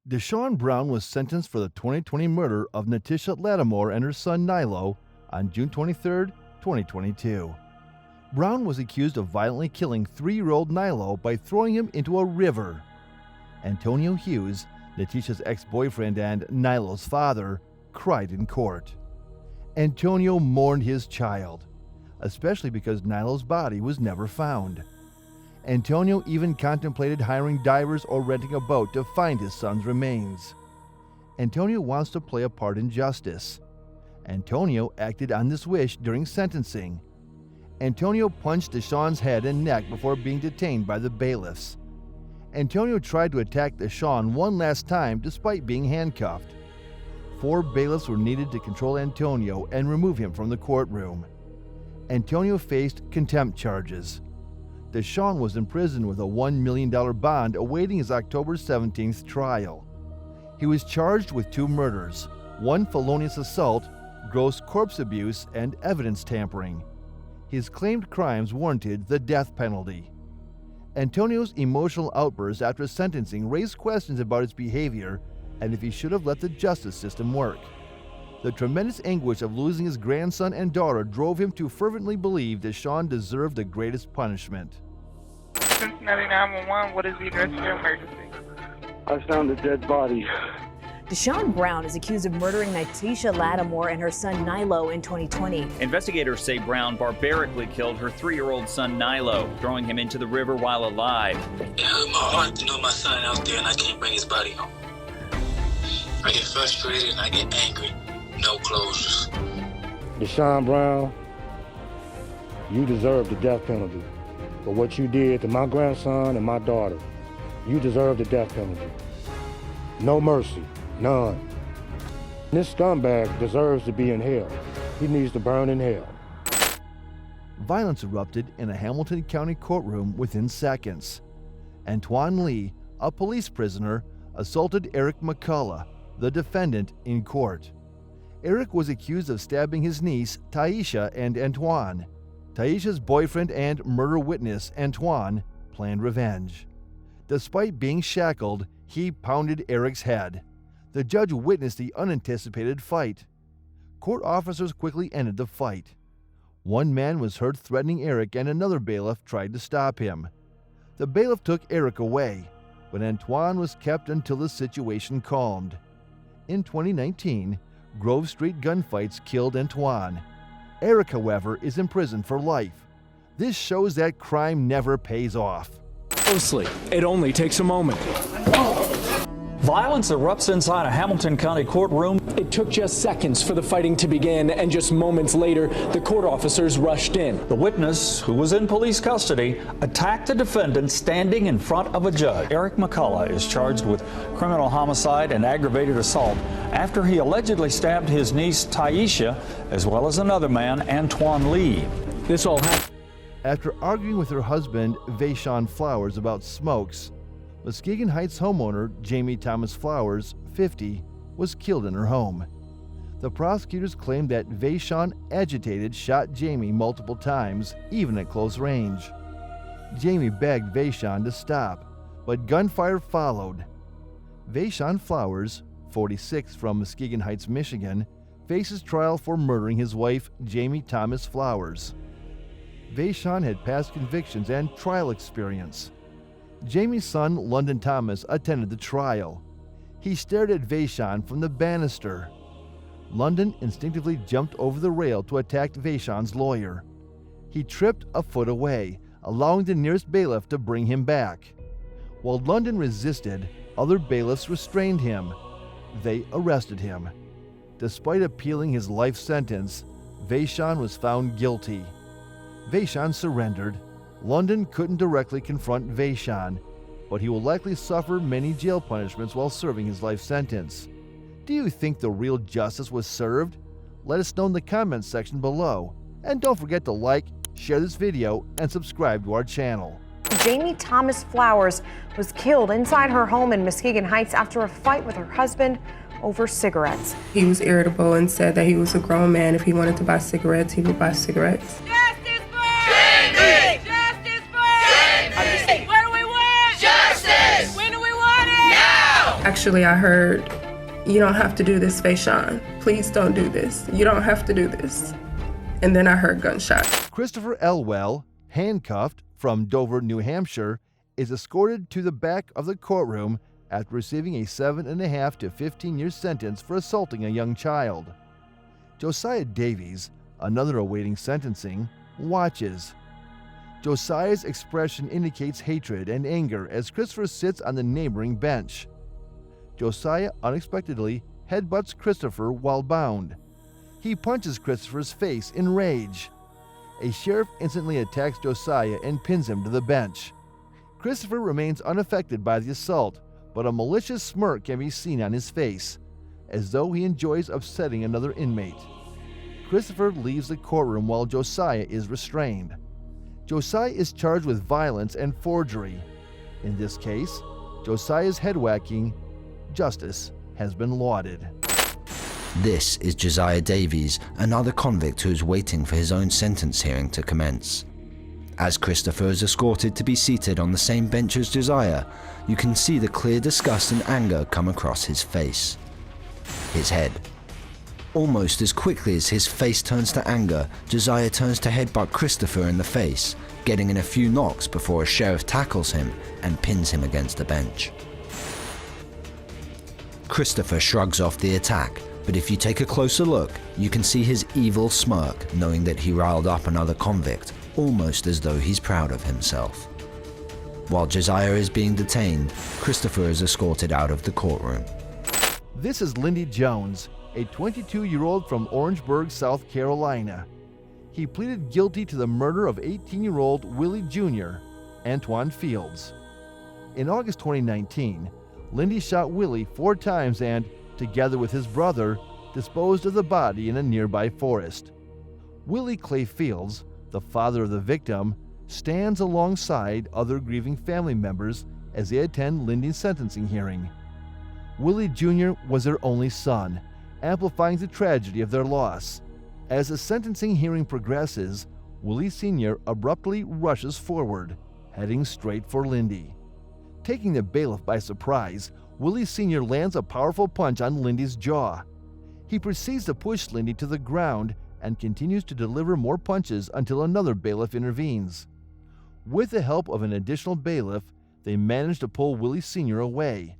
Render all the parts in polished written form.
Desean Brown was sentenced for the 2020 murder of Nitisha Lattimore and her son Nylo on June 23, 2022. Brown was accused of violently killing 3-year-old Nylo by throwing him into a river. Antonio Hughes, Nitisha's ex-boyfriend and Nylo's father, cried in court. Antonio mourned his child, especially because Nylo's body was never found. Antonio even contemplated hiring divers or renting a boat to find his son's remains. Antonio wants to play a part in justice. Antonio acted on this wish during sentencing. Antonio punched Desean's head and neck before being detained by the bailiffs. Antonio tried to attack Desean one last time despite being handcuffed. 4 bailiffs were needed to control Antonio and remove him from the courtroom. Antonio faced contempt charges. Desean was in prison with a $1 million bond awaiting his October 17th trial. He was charged with 2 murders, 1 felonious assault, gross corpse abuse, and evidence tampering. His claimed crimes warranted the death penalty. Antonio's emotional outbursts after sentencing raised questions about his behavior and if he should have let the justice system work. The tremendous anguish of losing his grandson and daughter drove him to fervently believe Desean deserved the greatest punishment. Cincinnati 911, what is the address of your emergency? I found a dead body. Desean Brown is accused of murdering Nitisha Lattimore and her son Nylo in 2020. Investigators say Brown barbarically killed her 3-year-old son Nylo, throwing him into the river while alive. It hurt my heart to know my son out there and I can't bring his body home. I get frustrated and I get angry. No closures. Desean Brown, you deserve the death penalty. For what you did to my grandson and my daughter, you deserve the death penalty. No mercy, none. This scumbag deserves to be in hell. He needs to burn in hell. Violence erupted in a Hamilton County courtroom within seconds. Antoine Lee, a police prisoner, assaulted Eric McCullough, the defendant, in court. Eric was accused of stabbing his niece, Taisha, and Antoine. Taisha's boyfriend and murder witness, Antoine, planned revenge. Despite being shackled, he pounded Eric's head. The judge witnessed the unanticipated fight. Court officers quickly ended the fight. One man was heard threatening Eric and another bailiff tried to stop him. The bailiff took Eric away, but Antoine was kept until the situation calmed. In 2019, Grove Street gunfights killed Antoine. Eric, however, is in prison for life. This shows that crime never pays off. Closely, it only takes a moment. Violence erupts inside a Hamilton County courtroom. It took just seconds for the fighting to begin, and just moments later, the court officers rushed in. The witness, who was in police custody, attacked the defendant standing in front of a judge. Eric McCullough is charged with criminal homicide and aggravated assault after he allegedly stabbed his niece Taisha, as well as another man, Antoine Lee. This all happened after arguing with her husband, Desean Flowers, about smokes. Muskegon Heights homeowner Jamie Thomas Flowers, 50, was killed in her home. The prosecutors claimed that Desean agitated shot Jamie multiple times, even at close range. Jamie begged Desean to stop, but gunfire followed. Desean Flowers, 46, from Muskegon Heights, Michigan, faces trial for murdering his wife, Jamie Thomas Flowers. Desean had past convictions and trial experience. Jamie's son, London Thomas, attended the trial. He stared at Desean from the banister. London instinctively jumped over the rail to attack Desean's lawyer. He tripped a foot away, allowing the nearest bailiff to bring him back. While London resisted, other bailiffs restrained him. They arrested him. Despite appealing his life sentence, Desean was found guilty. Desean surrendered. London couldn't directly confront Desean, but he will likely suffer many jail punishments while serving his life sentence. Do you think the real justice was served? Let us know in the comments section below. And don't forget to like, share this video, and subscribe to our channel. Jamie Thomas Flowers was killed inside her home in Muskegon Heights after a fight with her husband over cigarettes. He was irritable and said that he was a grown man. If he wanted to buy cigarettes, he would buy cigarettes. Justice for Jamie! Justice for Jamie! What do we want? Justice! When do we want it? Now! Actually, I heard, "You don't have to do this, Desean. Please don't do this. You don't have to do this." And then I heard gunshots. Christopher Elwell, handcuffed from Dover, New Hampshire, is escorted to the back of the courtroom after receiving a 7.5 to 15-year sentence for assaulting a young child. Josiah Davies, another awaiting sentencing, watches. Josiah's expression indicates hatred and anger as Christopher sits on the neighboring bench. Josiah unexpectedly headbutts Christopher while bound. He punches Christopher's face in rage. A sheriff instantly attacks Josiah and pins him to the bench. Christopher remains unaffected by the assault, but a malicious smirk can be seen on his face, as though he enjoys upsetting another inmate. Christopher leaves the courtroom while Josiah is restrained. Josiah is charged with violence and forgery. In this case, Josiah's head-whacking justice has been lauded. This is Josiah Davies, another convict who is waiting for his own sentence hearing to commence. As Christopher is escorted to be seated on the same bench as Josiah, you can see the clear disgust and anger come across his face. His head. Almost as quickly as his face turns to anger, Josiah turns to headbutt Christopher in the face, getting in a few knocks before a sheriff tackles him and pins him against a bench. Christopher shrugs off the attack, but if you take a closer look, you can see his evil smirk, knowing that he riled up another convict, almost as though he's proud of himself. While Josiah is being detained, Christopher is escorted out of the courtroom. This is Lindy Jones, a 22-year-old from Orangeburg, South Carolina. He pleaded guilty to the murder of 18-year-old Willie Jr., Antoine Fields. In August 2019, Lindy shot Willie 4 times and, together with his brother, disposed of the body in a nearby forest. Willie Clay Fields, the father of the victim, stands alongside other grieving family members as they attend Lindy's sentencing hearing. Willie Jr. was their only son, amplifying the tragedy of their loss. As the sentencing hearing progresses, Willie Sr. abruptly rushes forward, heading straight for Lindy. Taking the bailiff by surprise, Willie Sr. lands a powerful punch on Lindy's jaw. He proceeds to push Lindy to the ground and continues to deliver more punches until another bailiff intervenes. With the help of an additional bailiff, they manage to pull Willie Sr. away,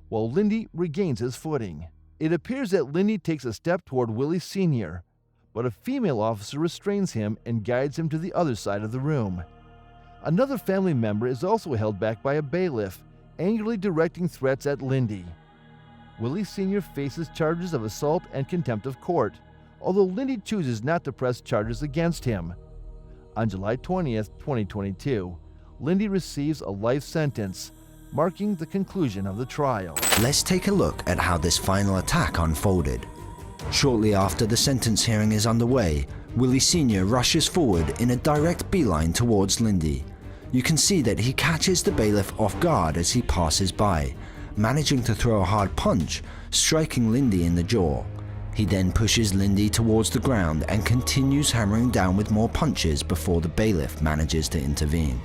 while Lindy regains his footing. It appears that Lindy takes a step toward Willie Sr., but a female officer restrains him and guides him to the other side of the room. Another family member is also held back by a bailiff, angrily directing threats at Lindy. Willie Sr. faces charges of assault and contempt of court, although Lindy chooses not to press charges against him. On July 20th, 2022, Lindy receives a life sentence, marking the conclusion of the trial. Let's take a look at how this final attack unfolded. Shortly after the sentence hearing is underway, Willie Sr. rushes forward in a direct beeline towards Lindy. You can see that he catches the bailiff off guard as he passes by, managing to throw a hard punch, striking Lindy in the jaw. He then pushes Lindy towards the ground and continues hammering down with more punches before the bailiff manages to intervene.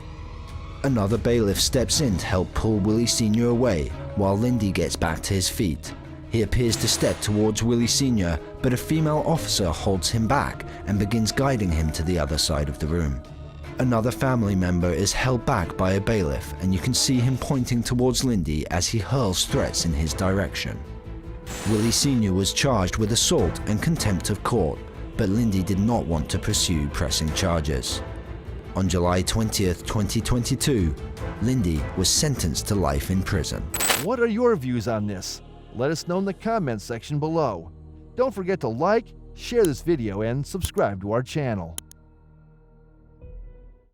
Another bailiff steps in to help pull Willie Sr. away while Lindy gets back to his feet. He appears to step towards Willie Sr., but a female officer holds him back and begins guiding him to the other side of the room. Another family member is held back by a bailiff, and you can see him pointing towards Lindy as he hurls threats in his direction. Willie Sr. was charged with assault and contempt of court, but Lindy did not want to pursue pressing charges. On July 20th, 2022, Lindy was sentenced to life in prison. What are your views on this? Let us know in the comments section below. Don't forget to like, share this video, and subscribe to our channel.